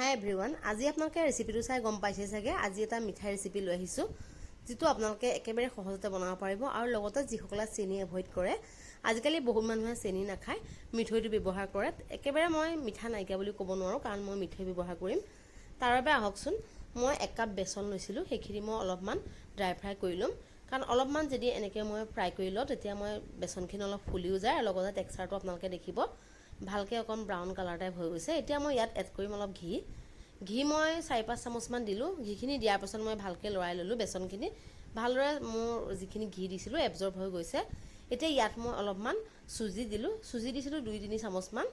হাই everyone, আজি আপোনালোকে ৰেচিপিটো চাই গম পাইছে চাগে। আজি এটা মিঠাই ৰেচিপি লৈ আহিছোঁ, যিটো আপোনালোকে একেবাৰে সহজতে বনাব পাৰিব আৰু লগতে যিসকলে চেনি এভইড কৰে। আজিকালি বহুত মানুহে চেনি নাখায়, মিঠৈটো ব্যৱহাৰ কৰে। একেবাৰে মই মিঠা নাইকিয়া বুলি ক'ব নোৱাৰোঁ, কাৰণ মই মিঠৈ ব্যৱহাৰ কৰিম। তাৰ বাবে আহকচোন, মই 1 কাপ বেচন লৈছিলোঁ, সেইখিনি মই অলপমান ড্ৰাই ফ্ৰাই কৰি ল'ম। কাৰণ অলপমান যদি এনেকৈ মই ফ্ৰাই কৰি লওঁ, তেতিয়া মই বেচনখিনি অলপ ফুলিও যায় আৰু লগতে টেক্সচাৰটো আপোনালোকে দেখিব ভালকৈ অকণ ব্ৰাউন কালাৰ টাইপ হৈ গৈছে। এতিয়া মই ইয়াত এড কৰিম অলপ ঘি মই 4-5 চামুচমান দিলোঁ। ঘিখিনি দিয়াৰ পাছত মই ভালকৈ লৰাই ল'লোঁ। বেচনখিনি ভালদৰে মোৰ যিখিনি ঘি দিছিলোঁ এবজৰ্ব হৈ গৈছে। এতিয়া ইয়াত মই অলপমান চুজি দিলোঁ। চুজি দিছিলোঁ 2-3 চামুচমান।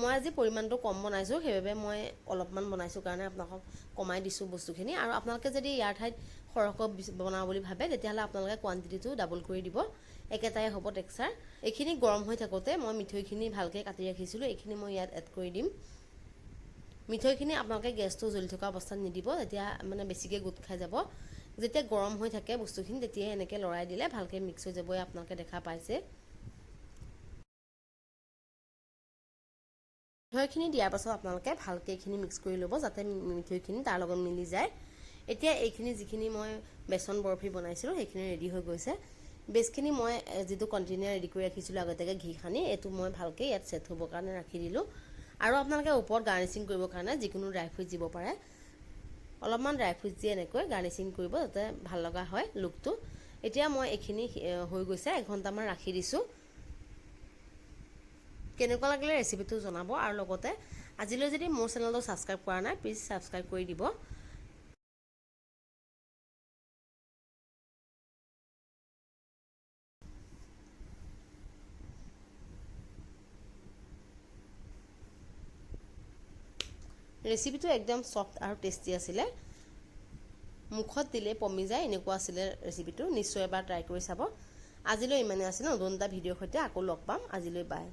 মই আজি পৰিমাণটো কম বনাইছোঁ, সেইবাবে মই অলপমান বনাইছোঁ কাৰণে আপোনালোকক কমাই দিছোঁ বস্তুখিনি। আৰু আপোনালোকে যদি ইয়াৰ ঠাইত সৰহকৈ বনাওঁ বুলি ভাবে, তেতিয়াহ'লে আপোনালোকে কোৱান্টিটিটো ডাবল কৰি দিব, একেটাই হ'ব টেক্সচাৰ। এইখিনি গৰম হৈ থাকোঁতে মই মিঠৈখিনি ভালকৈ কাটি ৰাখিছিলোঁ, এইখিনি মই ইয়াত এড কৰি দিম। মিঠৈখিনি আপোনালোকে গেছটো জ্বলি থকা অৱস্থাত নিদিব, তেতিয়া মানে বেছিকৈ গোট খাই যাব। যেতিয়া গৰম হৈ থাকে বস্তুখিনি, তেতিয়াই এনেকৈ লৰাই দিলে ভালকৈ মিক্স হৈ যাব। আপোনালোকে দেখা পাইছে। মিঠৈখিনি দিয়াৰ পাছত আপোনালোকে ভালকৈ এইখিনি মিক্স কৰি ল'ব, যাতে মিঠৈখিনি তাৰ লগত মিলি যায়। এতিয়া এইখিনি যিখিনি মই বেচন বৰফি বনাইছিলোঁ, সেইখিনি ৰেডি হৈ গৈছে। বেছখিনি মই যিটো কণ্টেইনাৰ ৰেডি কৰি ৰাখিছিলোঁ আগতীয়াকৈ ঘি সানি, এইটো মই ভালকৈ ইয়াত ছেট হ'বৰ কাৰণে ৰাখি দিলোঁ। আৰু আপোনালোকে ওপৰত গাৰ্নিচিং কৰিবৰ কাৰণে যিকোনো ড্ৰাই ফ্ৰুইট দিব পাৰে। অলপমান ড্ৰাই ফ্ৰুইট দি এনেকৈ গাৰ্নিচিং কৰিব, যাতে ভাল লগা হয় লুকটো। এতিয়া মই এইখিনি হৈ গৈছে, 1 ঘণ্টামান ৰাখি দিছোঁ। কেনেকুৱা লাগিলে ৰেচিপিটো জনাব, আৰু লগতে আজিলৈ যদি মোৰ চেনেলটো ছাবস্ক্ৰাইব কৰা নাই, প্লিজ ছাবস্ক্ৰাইব কৰি দিব। ৰেচিপিটো একদম ছফ্ট আৰু টেষ্টি আছিলে। মুখত দিলে পমি যায়, এনেকুৱা আছিলে ৰেচিপিটো। নিশ্চয় এবাৰ ট্ৰাই কৰি চাব। আজিলৈ ইমানেই আছিল। নতুন এটা ভিডিঅ'ৰ সৈতে আকৌ লগ পাম। আজিলৈ বাই।